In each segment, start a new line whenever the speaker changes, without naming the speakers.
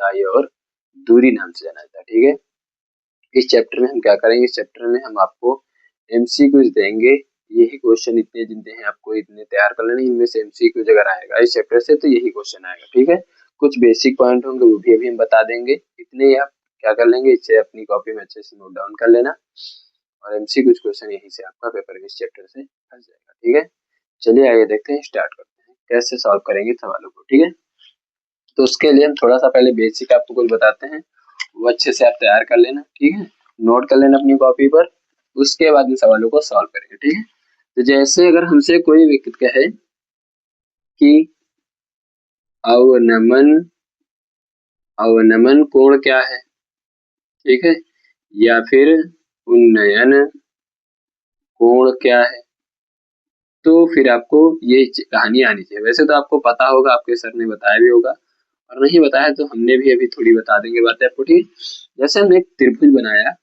ऊंचाई और दूरी नाम से जाना जाता है। ठीक है, इस चैप्टर में हम क्या करेंगे, इस चैप्टर में हम आपको एमसीक्यूज देंगे। यही क्वेश्चन इतने जितने हैं आपको इतने तैयार कर लेने, इनमें से एमसीक्यू अगर आएगा इस चैप्टर से तो यही क्वेश्चन आएगा। ठीक है, कुछ बेसिक पॉइंट होंगे वो भी अभी हम बता देंगे, इतने ही आप क्या कर लेंगे, इसे अपनी कॉपी में अच्छे से नोट डाउन कर लेना और एमसीक्यू क्वेश्चन यहीं से आपका पेपर के इस चैप्टर से फंस जाएगा। ठीक है, चलिए आगे देखते हैं, स्टार्ट करते हैं कैसे सॉल्व करेंगे सवालों को। ठीक है, तो उसके लिए हम थोड़ा सा पहले बेसिक आपको कुछ बताते हैं, वो अच्छे से आप तैयार कर लेना। ठीक है, नोट कर लेना अपनी कॉपी पर, उसके बाद इन सवालों को सॉल्व करेंगे। ठीक है, तो जैसे अगर हमसे कोई व्यक्ति कहे कि अवनमन कोण क्या है, ठीक है, या फिर उन्नयन कोण क्या है, तो फिर आपको ये कहानी आनी चाहिए। वैसे तो आपको पता होगा, आपके सर ने बताया भी होगा, और नहीं बताया तो हमने भी अभी थोड़ी बता देंगे बातें आपको। ठीक, जैसे हमने एक त्रिभुज बनाया,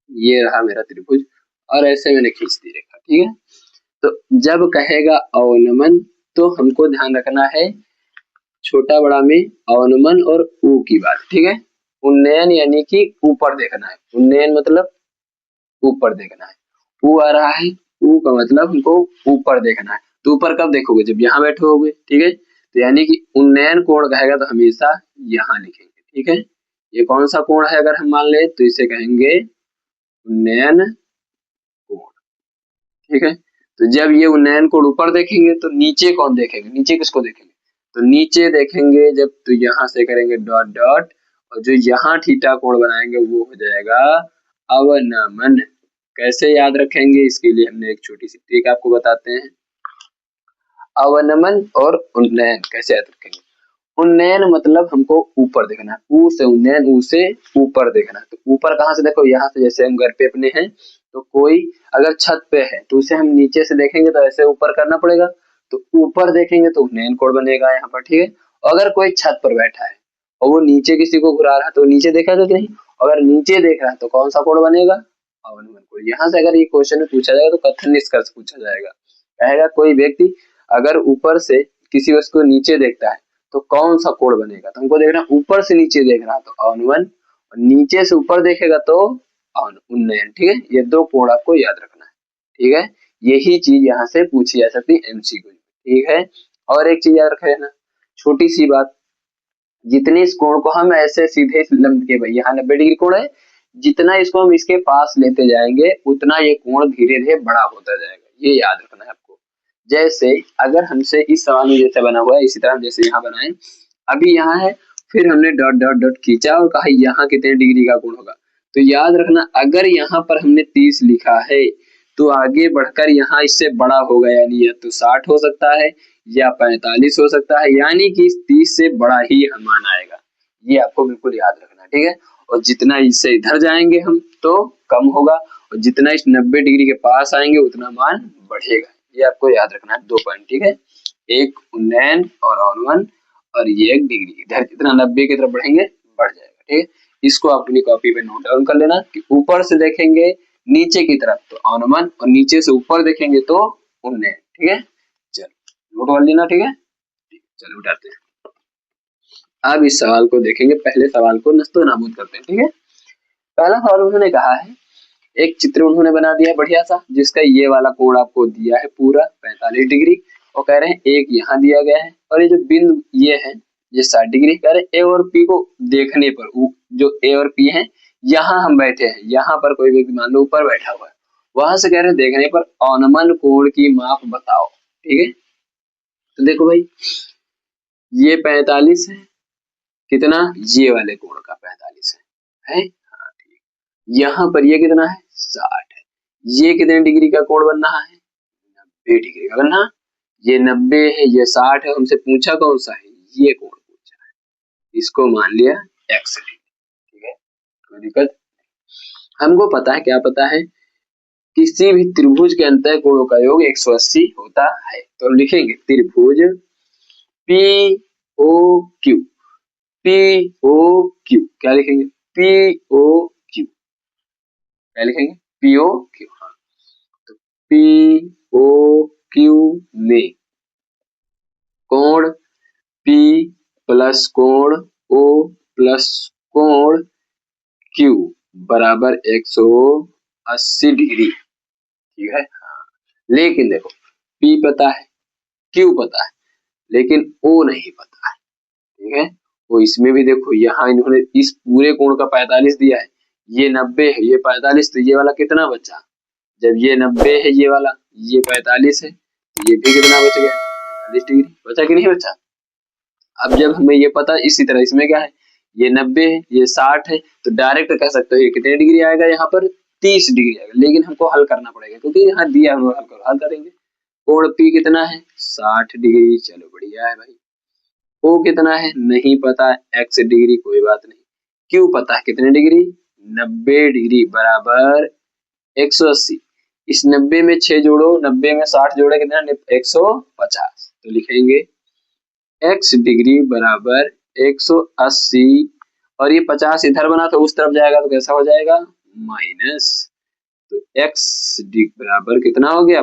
ये रहा मेरा त्रिभुज, और ऐसे मैंने खींच दी रेखा। ठीक है, तो जब कहेगा अवनमन तो हमको ध्यान रखना है छोटा बड़ा में अवनमन और ऊ की बात। ठीक है, उन्नयन यानी कि ऊपर देखना है, उन्नयन मतलब ऊपर देखना है। ऊ आ रहा है, ऊ का मतलब हमको ऊपर देखना है, तो ऊपर कब देखोगे, जब यहाँ बैठे होगे। ठीक है, तो यानी कि उन्नयन कोण कहेगा तो हमेशा यहाँ लिखेंगे। ठीक है, ये कौन सा कोण है अगर हम मान ले तो इसे कहेंगे उन्नयन कोण। ठीक है, तो जब ये उन्नयन कोण ऊपर देखेंगे तो नीचे कौन देखेंगे, नीचे किसको देखेंगे, तो नीचे देखेंगे जब तो यहाँ से करेंगे डॉट डॉट, और जो यहाँ थीटा कोण बनाएंगे वो हो जाएगा अवनमन। कैसे याद रखेंगे, इसके लिए हमने एक छोटी सी ट्रिक आपको बताते हैं। अवनमन और उन्नयन कैसे याद रखेंगे, उन्नयन मतलब हमको ऊपर देखना है, ऊ से उन्नयन, ऊ से ऊपर देखना है। तो ऊपर कहाँ से देखो, यहाँ से, जैसे हम घर पे अपने हैं तो कोई अगर छत पे है तो उसे हम नीचे से देखेंगे तो ऐसे ऊपर करना पड़ेगा, तो ऊपर देखेंगे तो उन्नयन कोण बनेगा यहाँ पर। ठीक है, अगर कोई छत पर बैठा है और वो नीचे किसी को घुरा रहा है तो नीचे देखा तो नहीं, अगर नीचे देख रहा है तो कौन सा कोण बनेगा, अवनमन कोण। यहाँ से अगर ये क्वेश्चन में पूछा जाएगा तो कथन निष्कर्ष पूछा जाएगा, कहेगा कोई व्यक्ति अगर ऊपर से किसी वस्तु को नीचे देखता है तो कौन सा कोण बनेगा, तो हमको देखना ऊपर से नीचे देख रहा तो अवनमन, और नीचे से ऊपर देखेगा तो उन्नयन। ठीक है, ये दो कोण आपको याद रखना है। ठीक है, यही चीज यहाँ से पूछी जा सकती है एमसीक्यू। ठीक है, और एक चीज याद रखे ना, छोटी सी बात, जितने इस कोण को हम ऐसे सीधे के भाई यहाँ 90 डिग्री कोण है, जितना इसको हम इसके पास लेते जाएंगे उतना ये कोण धीरे धीरे बड़ा होता जाएगा, ये याद रखना है आपको। जैसे अगर हमसे इस सवाल में जैसे बना हुआ है इसी तरह जैसे यहाँ बनाए, अभी यहाँ है, फिर हमने डॉट डॉट डॉट खींचा और कहा यहाँ कितने डिग्री का कोण होगा, तो याद रखना अगर यहाँ पर हमने 30 लिखा है तो आगे बढ़कर यहाँ इससे बड़ा होगा, यानी या तो 60 हो सकता है या 45 हो सकता है, यानी कि 30 से बड़ा ही मान आएगा, ये आपको बिल्कुल याद रखना। ठीक है, और जितना इससे इधर जाएंगे हम तो कम होगा, और जितना इस 90 डिग्री के पास आएंगे उतना मान बढ़ेगा, ये आपको याद रखना है। 2 पॉइंट। ठीक है, एक उन्नयन और अवनमन, और ये एक डिग्री, इधर जितना 90 की तरफ बढ़ेंगे बढ़ जाएगा। ठीक है, इसको अपनी कॉपी पे नोट डाउन कर लेना कि ऊपर से देखेंगे नीचे की तरफ तो अवनमन, और नीचे से ऊपर देखेंगे तो उन्नयन। ठीक है, चलो नोट कर लेना। ठीक है, चलो उठाते हैं। अब इस सवाल को देखेंगे, पहले सवाल को नस्तो नाबूद करते हैं। ठीक है, पहला सवाल उन्होंने कहा है, एक चित्र उन्होंने बना दिया बढ़िया सा, जिसका ये वाला कोण आपको दिया है पूरा 45 डिग्री, और कह रहे हैं एक यहाँ दिया गया है, और ये जो बिंदु ये है ये 60 डिग्री, कह रहे हैं ए और पी को देखने पर, जो ए और पी है यहाँ हम बैठे हैं, यहाँ पर कोई व्यक्ति मान लो ऊपर बैठा हुआ है, वहां से कह रहे हैं देखने पर अवनमन कोण की माप बताओ। ठीक है, तो देखो भाई ये 45 है, कितना, ये वाले कोण का 45 है? हाँ ठीक, यहाँ पर ये कितना है, 60 है, ये कितने डिग्री का कोण बन रहा है, 90 डिग्री का बनना, ये 90 है ये 60 है, हमसे पूछा कौन सा है, ये कोण पूछा है, इसको मान लिया x डिग्री। ठीक है, कोई दिक्कत, हमको पता है, क्या पता है, किसी भी त्रिभुज के अंतः कोणों का योग 180 होता है, तो हम लिखेंगे त्रिभुज P O Q, P O Q क्या लिखेंगे, पी ओ क्यू, क्या लिखेंगे, पी ओ क्यू। हाँ, तो पी ओ क्यू में कोण P प्लस कोण ओ प्लस कोण क्यू बराबर 180 डिग्री, ठीक है। लेकिन देखो P पता है, Q पता है, लेकिन O नहीं पता है, ठीक है। तो इसमें भी देखो यहाँ इन्होंने इस पूरे कोण का 45 दिया है, ये 90 है, ये 45, तो ये वाला कितना बचा? जब ये 90 है ये वाला, ये 45 है, तो ये भी कितना बच गया? 45 डिग्री बचा कि नहीं बचा? अब जब हमें ये पता, इसी तरह इसमें क्या है, ये 90 है, ये 60 है, तो डायरेक्ट कह सकते हो ये कितने डिग्री आएगा यहाँ पर? 30 डिग्री आएगा। लेकिन हमको हल करना पड़ेगा क्योंकि यहाँ दिया है, हल करो, हल करेंगे। कोण P कितना है? 60 डिग्री, चलो बढ़िया है भाई। O कितना है? नहीं पता, x डिग्री, कोई बात नहीं। Q पता है कितने डिग्री? 90 डिग्री बराबर 180। इस 90 में 6 जोड़ो, 90 में 60 जोड़े कितना? 150। तो लिखेंगे x डिग्री बराबर 180, और ये 50 इधर बना तो उस तरफ जाएगा तो कैसा हो जाएगा? माइनस। तो x बराबर कितना हो गया?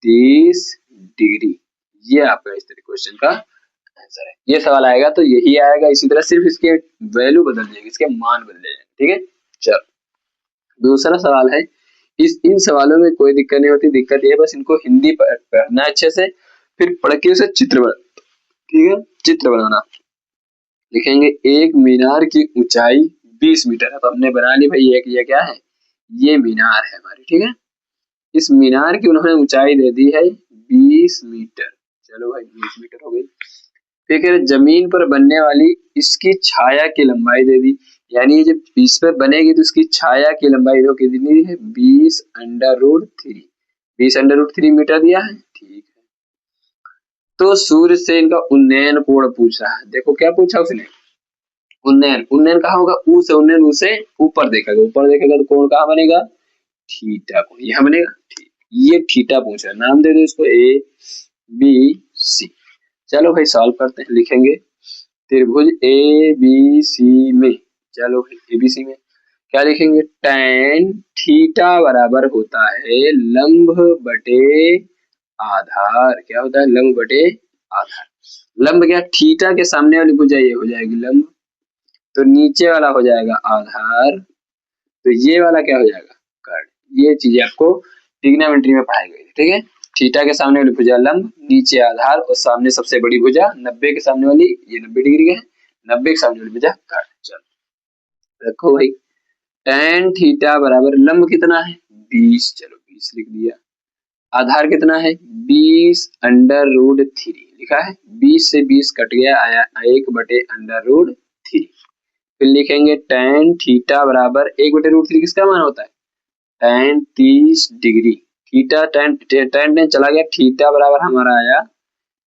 30 डिग्री। ये आपका इस तरह क्वेश्चन का आंसर है। ये सवाल आएगा तो यही आएगा, इसी तरह सिर्फ इसके वैल्यू बदल जाएगी, इसके मान बदल जाएंगे, ठीक है। चलो दूसरा सवाल है, इन सवालों में कोई दिक्कत नहीं होती, दिक्कत ये बस इनको हिंदी पढ़ना अच्छे से, फिर पढ़ के उसे चित्र बना, ठीक है, चित्र बनाना। लिखेंगे एक मीनार की ऊंचाई 20 मीटर है, तो हमने बना ली भाई एक, ये क्या है? ये मीनार है हमारी, ठीक है। इस मीनार की उन्होंने ऊंचाई दे दी है 20 मीटर, चलो भाई 20 मीटर हो गई। फिर कह रहे जमीन पर बनने वाली इसकी छाया की लंबाई दे दी, यानी जब इस पर बनेगी तो इसकी छाया की लंबाई कितनी है? 20√3, 20√3 मीटर दिया है, ठीक है। तो सूर्य से इनका उन्नयन कोण पूछ रहा है। देखो क्या पूछा उसने? उन्नयन। उन्नयन कहाँ होगा? ऊ से उन्नयन, ऊ से ऊपर देखेगा, ऊपर देखेगा तो कोण कहाँ बनेगा? थीटा कोण, यह बनेगा। ये थीटा पूछ रहा है, नाम दे दो इसको ABC। चलो भाई सॉल्व करते हैं। लिखेंगे त्रिभुज ABC में, चलो भाई ABC में क्या लिखेंगे? tan थीटा बराबर होता है लंब बटे आधार। क्या होता है? लंब बटे आधार। लंब क्या? थीटा के सामने वाली भुजा ये हो जाएगी लंब, तो नीचे वाला हो जाएगा आधार, तो ये वाला क्या हो जाएगा? कर्ण। ये चीजें आपको ट्रिग्नोमेट्री में पढ़ाई गई, ठीक है। थीटा के सामने वाली भुजा लंब, नीचे आधार, और सामने सबसे बड़ी भुजा 90 के सामने वाली, ये 90 डिग्री का है, 90 के सामने वाली भुजा कर्ण। चलो रखो भाई, tan थीटा बराबर लंब कितना है? 20, चलो 20 लिख दिया। आधार कितना है? 20√3 लिखा है, 20 से 20 कट गया, आया 1/√3। फिर लिखेंगे tan थीटा बराबर 1/√3 किसका मान होता है? tan 30 degree. थीटा tan चला गया, थीटा बराबर हमारा आया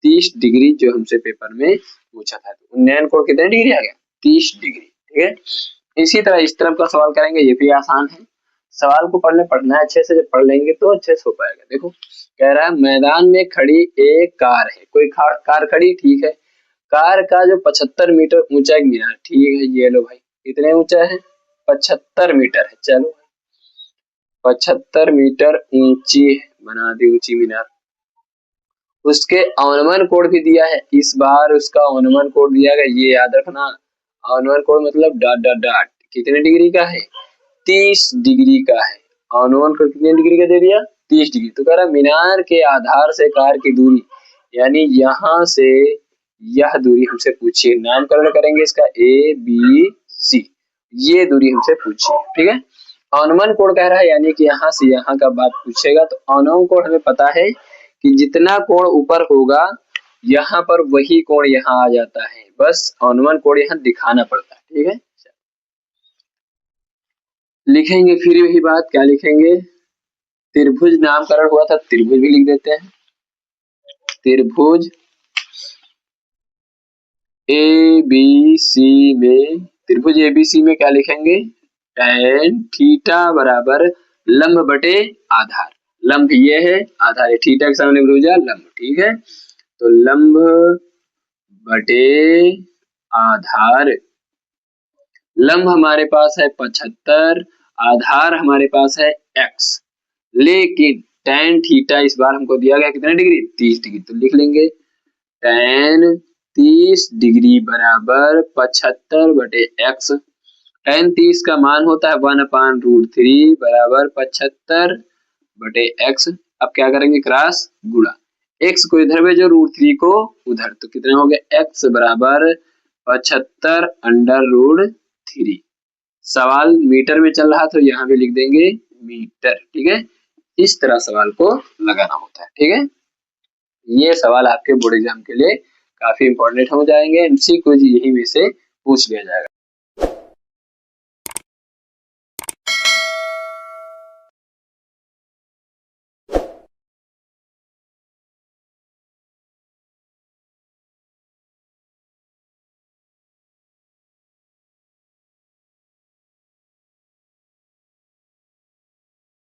30 डिग्री, जो हमसे पेपर में पूछा था। तो उन्नयन कोण कितने डिग्री आ गया? 30 डिग्री, ठीक है। इसी तरह इस तरफ का सवाल करेंगे, ये भी आसान है। सवाल को पढ़ना है अच्छे से, जब पढ़ लेंगे तो अच्छे से हो पाएगा। देखो कह रहा है मैदान में खड़ी एक कार है, कोई कार खड़ी, ठीक है। कार का जो 75 मीटर ऊंचा एक मीनार, ठीक है, ये लो भाई कितने ऊंचा है? 75 मीटर है, चलो 75 मीटर ऊंची है, बना दी ऊंची मीनार। उसके अवनमन कोण भी दिया है, इस बार उसका अवनमन कोण दिया गया, ये याद रखना। अवनमन कोण मतलब डॉट डॉट डॉट, कितने डिग्री का है? 30 डिग्री का है। अवनमन कोण कितने डिग्री का दे दिया? 30 डिग्री। तो कह रहा मीनार के आधार से कार की दूरी, यानी यहाँ से यह दूरी हमसे पूछिए। नामकरण करेंगे इसका ABC, ये दूरी हमसे पूछिए, ठीक है। अवनमन कोण कह रहा है, यानी कि यहाँ से यहाँ का बात पूछेगा, तो अवनमन कोण हमें पता है कि जितना कोण ऊपर होगा यहाँ पर वही कोण यहाँ आ जाता है, बस अवनमन कोण यहाँ दिखाना पड़ता है, ठीक है। लिखेंगे फिर वही बात, क्या लिखेंगे? त्रिभुज नामकरण हुआ था, त्रिभुज भी लिख देते हैं। त्रिभुज ABC में, त्रिभुज ABC में क्या लिखेंगे? tan थीटा बराबर लंब बटे आधार। लंब ये है, आधार है, थीटा के सामने भुजा लंब, ठीक है। तो लंब बटे आधार, लंब हमारे पास है 75, आधार हमारे पास है x, लेकिन tan थीटा इस बार हमको दिया गया कितने डिग्री? 30 डिग्री। तो लिख लेंगे tan 30 डिग्री बराबर 75/x। tan 30 का मान होता है 1/√3 बराबर 75/x। अब क्या करेंगे, क्रॉस गुणा, x को इधर भेजो, √3 को उधर, तो कितना हो गया, x बराबर 75/√3। सवाल मीटर में चल रहा तो यहाँ भी लिख देंगे मीटर। ठीक है, इस तरह सवाल को लगाना होता है। ठीक है, ये सवाल आपके बोर्ड एग्जाम के लिए काफी इंपॉर्टेंट हो जाएंगे, एमसीक्यू यही में से पूछ लिया जाएगा।